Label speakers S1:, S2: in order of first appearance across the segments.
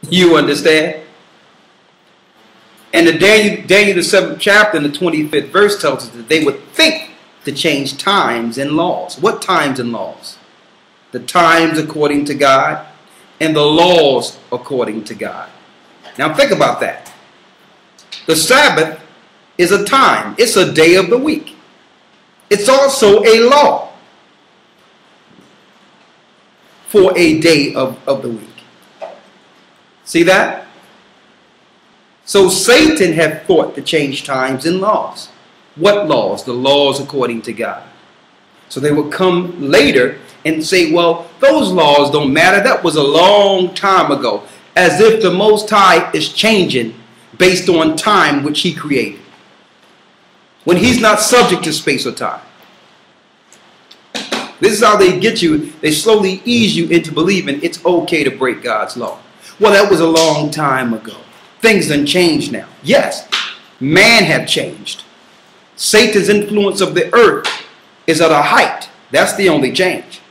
S1: You understand? And the Daniel the 7th chapter and the 25th verse tells us that they would think to change times and laws. What times and laws? The times according to God and the laws according to God. Now think about that. The Sabbath is a time. It's a day of the week. It's also a law for a day of the week. See that? So Satan had thought to change times and laws. What laws? The laws according to God. So they would come later and say, well, those laws don't matter. That was a long time ago. As if the Most High is changing based on time which he created, when he's not subject to space or time. This is how they get you. They slowly ease you into believing it's okay to break God's law. Well, that was a long time ago. Things done changed now. Yes, man have changed. Satan's influence of the earth is at a height. That's the only change.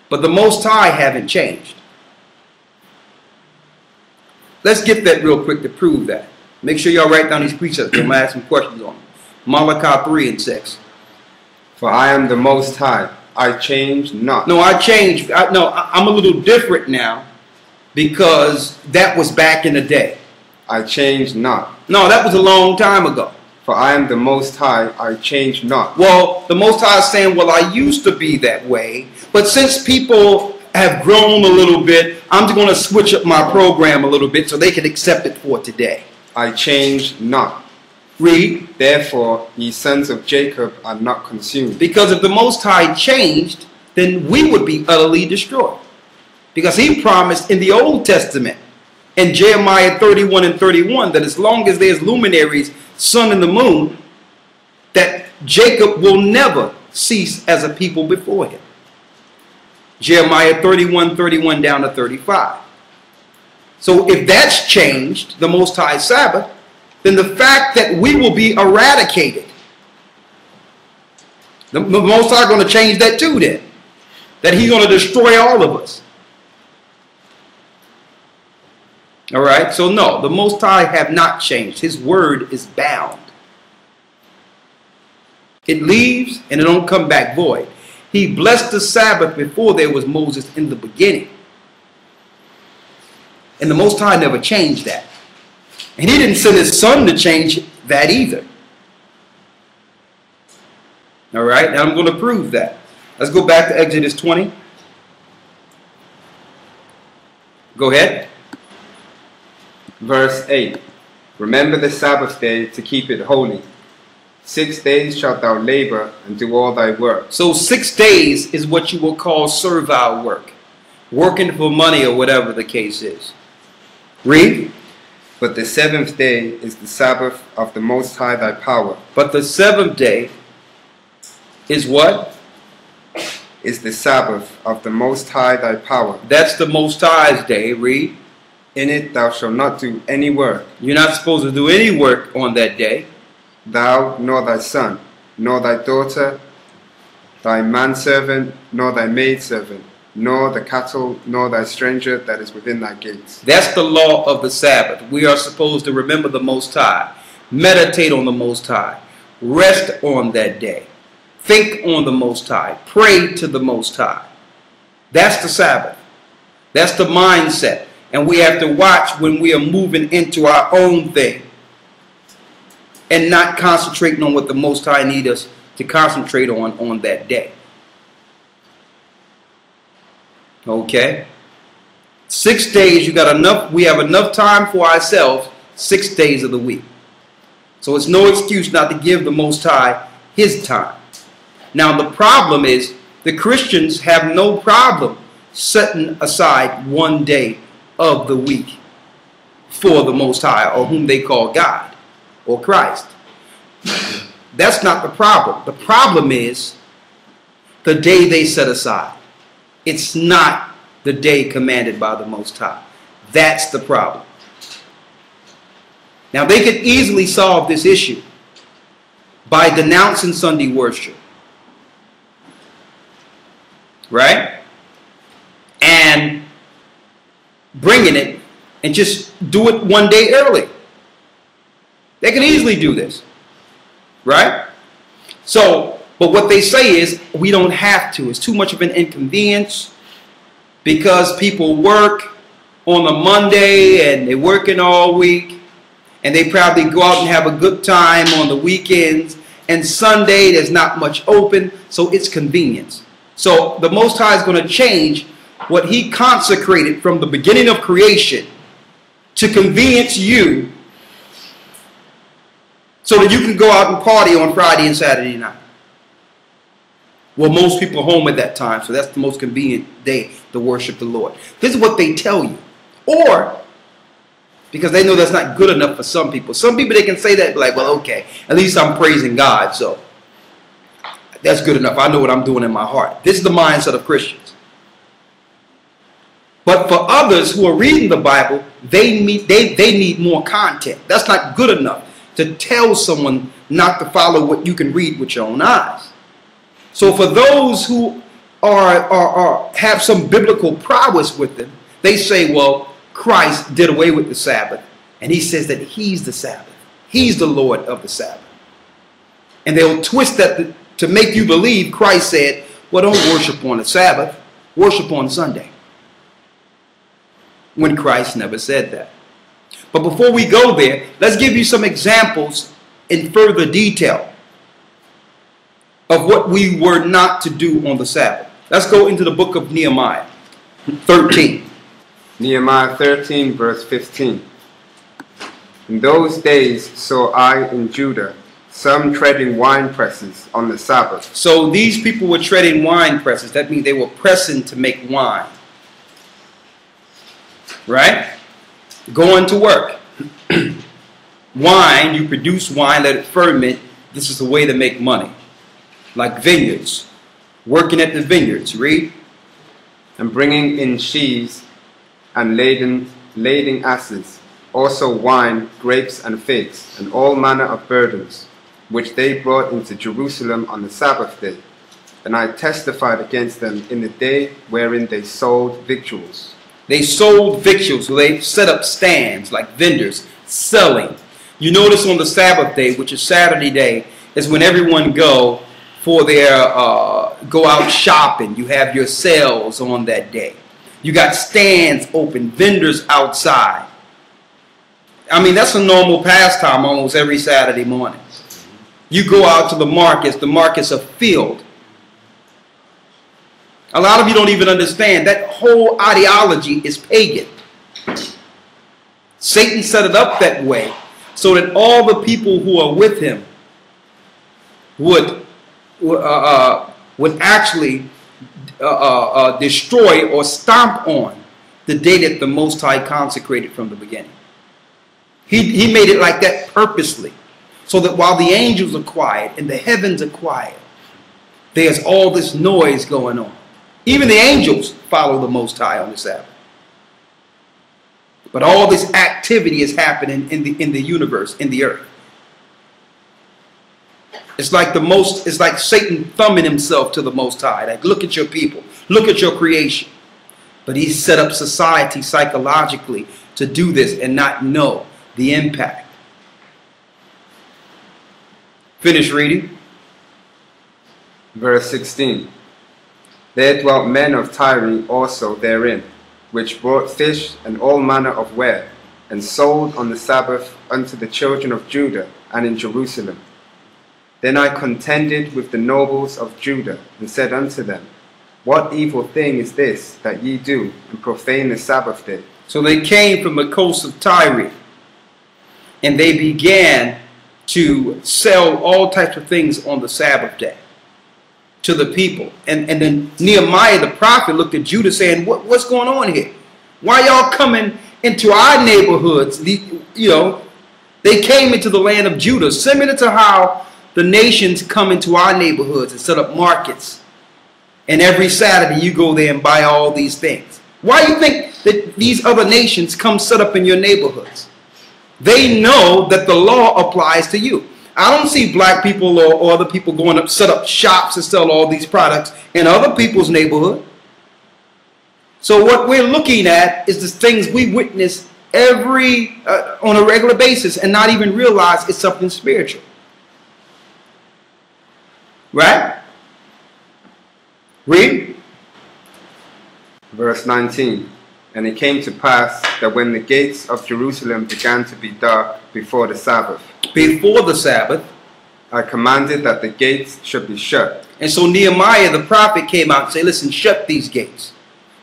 S1: But the Most High haven't changed. Let's get that real quick to prove that. Make sure y'all write down these precepts. I'm going to ask some questions on them. Malachi 3 and 6.
S2: For I am the Most High. I change not.
S1: No, I changed. I'm a little different now because that was back in the day.
S2: I change not.
S1: No, that was a long time ago.
S2: For I am the Most High. I change not.
S1: Well, the Most High is saying, well, I used to be that way. But since people have grown a little bit, I'm just going to switch up my program a little bit so they can accept it for today.
S2: I change not.
S1: Read.
S2: Therefore, ye sons of Jacob are not consumed.
S1: Because if the Most High changed, then we would be utterly destroyed. Because he promised in the Old Testament, in Jeremiah 31 and 31, that as long as there's luminaries, sun and the moon, that Jacob will never cease as a people before him. Jeremiah 31 down to 35. So if that's changed, the Most High Sabbath, then the fact that we will be eradicated, the Most High is going to change that too then. That he's going to destroy all of us. All right, so no, the Most High have not changed. His word is bound. It leaves and it don't come back void. He blessed the Sabbath before there was Moses in the beginning. And the Most High never changed that. And he didn't send his son to change that either. All right, now I'm going to prove that. Let's go back to Exodus 20. Go ahead.
S2: Verse 8. Remember the Sabbath day to keep it holy. 6 days shalt thou labor and do all thy work.
S1: So 6 days is what you will call servile work. Working for money or whatever the case is. Read.
S2: But the 7th day is the Sabbath of the Most High thy power.
S1: But the 7th day is what?
S2: Is the Sabbath of the Most High thy power.
S1: That's the Most High's day. Read.
S2: In it thou shalt not do any work.
S1: You're not supposed to do any work on that day.
S2: Thou, nor thy son, nor thy daughter, thy manservant, nor thy maidservant, nor the cattle, nor thy stranger that is within thy gates.
S1: That's the law of the Sabbath. We are supposed to remember the Most High, meditate on the Most High, rest on that day, think on the Most High, pray to the Most High. That's the Sabbath. That's the mindset. And we have to watch when we are moving into our own thing and not concentrating on what the Most High needs us to concentrate on that day. Okay? 6 days, you got enough. We have enough time for ourselves 6 days of the week. So it's no excuse not to give the Most High his time. Now the problem is the Christians have no problem setting aside 1 day of the week for the Most High, or whom they call God or Christ. That's not the problem. The problem is the day they set aside. It's not the day commanded by the Most High. That's the problem. Now they could easily solve this issue by denouncing Sunday worship. Right? And bringing it and just do it one day early. They can easily do this, right? So, but what they say is we don't have to. It's too much of an inconvenience because people work on a Monday and they're working all week, and they probably go out and have a good time on the weekends, and Sunday there's not much open, so it's convenience. So the Most High is going to change what he consecrated from the beginning of creation to convenience you so that you can go out and party on Friday and Saturday night. Well, most people are home at that time, so that's the most convenient day to worship the Lord. This is what they tell you. Or, because they know that's not good enough for some people. Some people, they can say that, like, well, okay, at least I'm praising God, so that's good enough. I know what I'm doing in my heart. This is the mindset of Christians. But for others who are reading the Bible, they need more content. That's not good enough to tell someone not to follow what you can read with your own eyes. So for those who have some biblical prowess with them, they say, well, Christ did away with the Sabbath, and he says that he's the Sabbath. He's the Lord of the Sabbath. And they'll twist that to make you believe Christ said, well, don't worship on the Sabbath, worship on Sunday. When Christ never said that. But before we go there, let's give you some examples in further detail of what we were not to do on the Sabbath. Let's go into the book of Nehemiah 13.
S2: Nehemiah 13, verse 15. In those days saw I in Judah some treading wine presses on the Sabbath.
S1: So these people were treading wine presses. That means they were pressing to make wine. Right? Going to work. Wine, you produce wine, let it ferment. This is the way to make money. Like vineyards. Working at the vineyards. Read.
S2: And bringing in sheaves and lading asses, also wine, grapes, and figs, and all manner of burdens, which they brought into Jerusalem on the Sabbath day. And I testified against them in the day wherein they sold victuals.
S1: They sold victuals, so they set up stands like vendors selling. You notice on the Sabbath day, which is Saturday day, is when everyone go for their go out shopping. You have your sales on that day. You got stands open, vendors outside. I mean, that's a normal pastime almost every Saturday morning. You go out to the markets are filled. A lot of you don't even understand that whole ideology is pagan. Satan set it up that way so that all the people who are with him would actually destroy or stomp on the day that the Most High consecrated from the beginning. He made it like that purposely, so that while the angels are quiet and the heavens are quiet, there's all this noise going on. Even the angels follow the Most High on the Sabbath. But all this activity is happening in the universe, in the earth. It's like Satan thumbing himself to the Most High. Like, look at your people. Look at your creation. But he set up society psychologically to do this and not know the impact. Finish reading.
S2: Verse 16. There dwelt men of Tyre also therein, which brought fish and all manner of ware, and sold on the Sabbath unto the children of Judah and in Jerusalem. Then I contended with the nobles of Judah, and said unto them, What evil thing is this that ye do, and profane the Sabbath day?
S1: So they came from the coast of Tyre, and they began to sell all types of things on the Sabbath day to the people. And then Nehemiah the prophet looked at Judah saying, what's going on here? Why y'all coming into our neighborhoods? They came into the land of Judah, similar to how the nations come into our neighborhoods and set up markets. And every Saturday you go there and buy all these things. Why do you think that these other nations come set up in your neighborhoods? They know that the law applies to you. I don't see black people or other people going up, set up shops and sell all these products in other people's neighborhood. So what we're looking at is the things we witness on a regular basis and not even realize it's something spiritual. Right? Read.
S2: Verse 19. And it came to pass that when the gates of Jerusalem began to be dark before the Sabbath, I commanded that the gates should be shut.
S1: And so Nehemiah the prophet came out and said, listen, shut these gates.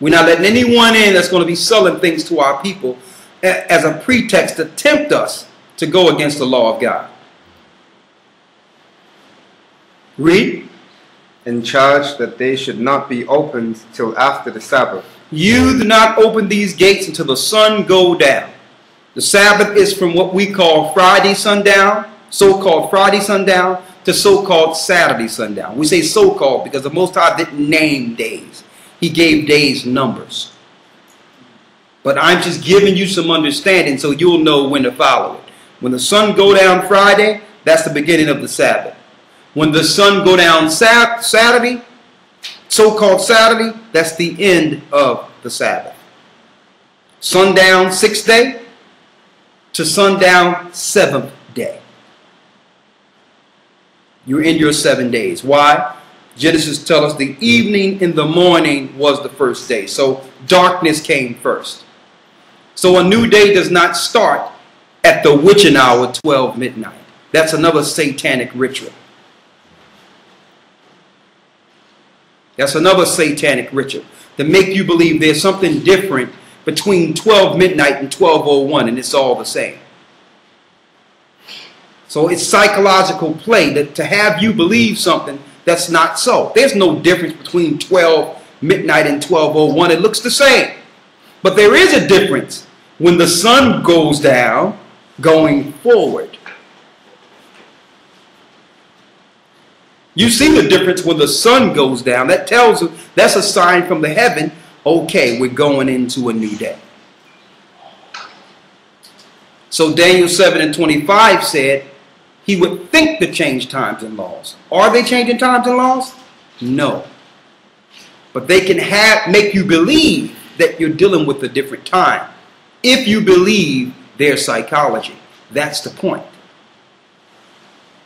S1: We're not letting anyone in that's going to be selling things to our people as a pretext to tempt us to go against the law of God. Read.
S2: And charged that they should not be opened till after the Sabbath.
S1: You do not open these gates until the sun go down. The Sabbath is from what we call Friday sundown, so-called Friday sundown, to so-called Saturday sundown. We say so-called because the Most High didn't name days. He gave days numbers. But I'm just giving you some understanding so you'll know when to follow it. When the sun go down Friday, that's the beginning of the Sabbath. When the sun go down Saturday, so-called Saturday, that's the end of the Sabbath. Sundown 6th day to sundown 7th day. You're in your 7 days. Why? Genesis tells us the evening and the morning was the first day. So darkness came first. So a new day does not start at the witching hour, 12 midnight. That's another satanic ritual. That's another satanic ritual to make you believe there's something different between 12 midnight and 12:01 and it's all the same. So it's psychological play to have you believe something that's not so. There's no difference between 12 midnight and 12:01. It looks the same. But there is a difference when the sun goes down going forward. You see the difference when the sun goes down. That tells you, that's a sign from the heaven, okay, we're going into a new day. So Daniel 7:25 said he would think to change times and laws. Are they changing times and laws? No. But they can make you believe that you're dealing with a different time. If you believe their psychology. That's the point.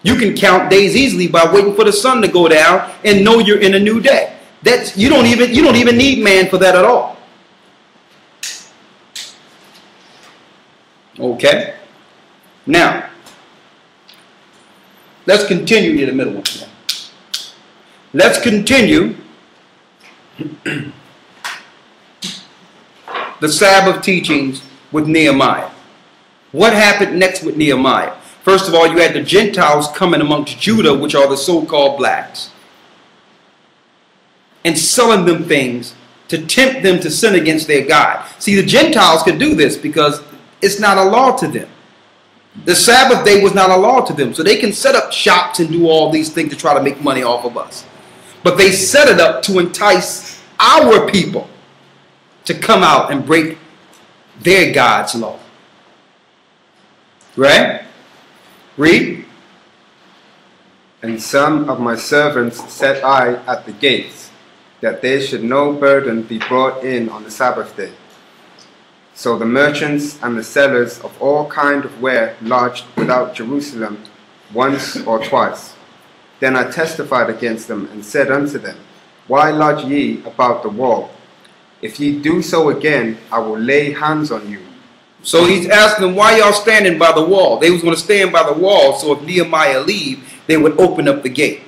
S1: You can count days easily by waiting for the sun to go down and know you're in a new day. You don't even need man for that at all. Okay? Now, let's continue in the middle one. Let's continue the Sabbath teachings with Nehemiah. What happened next with Nehemiah? First of all, you had the Gentiles coming amongst Judah, which are the so-called blacks, and selling them things to tempt them to sin against their God. See, the Gentiles could do this because it's not a law to them. The Sabbath day was not a law to them, so they can set up shops and do all these things to try to make money off of us. But they set it up to entice our people to come out and break their God's law. Right? Read.
S2: And some of my servants set I at the gates, that there should no burden be brought in on the Sabbath day. So the merchants and the sellers of all kind of ware lodged without Jerusalem once or twice. Then I testified against them and said unto them, Why lodge ye about the wall? If ye do so again, I will lay hands on you.
S1: So he's asking them, why y'all standing by the wall? They was going to stand by the wall, so if Nehemiah leave, they would open up the gate.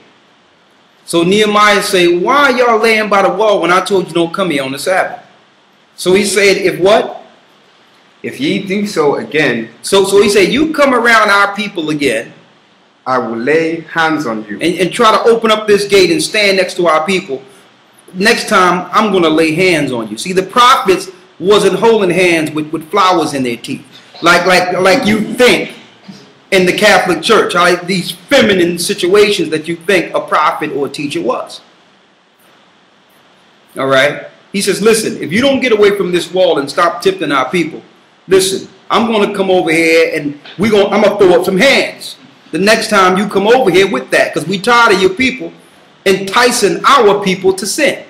S1: So Nehemiah say, why y'all laying by the wall when I told you don't come here on the Sabbath? So he said, if what?
S2: If ye do so again.
S1: So he said, you come around our people again.
S2: I will lay hands on you.
S1: And try to open up this gate and stand next to our people. Next time, I'm going to lay hands on you. See, the prophets wasn't holding hands with flowers in their teeth. Like you think in the Catholic Church. Like these feminine situations that you think a prophet or a teacher was. All right? He says, listen, if you don't get away from this wall and stop tempting our people, listen, I'm going to come over here and I'm going to throw up some hands. The next time you come over here with that, because we tired of your people enticing our people to sin.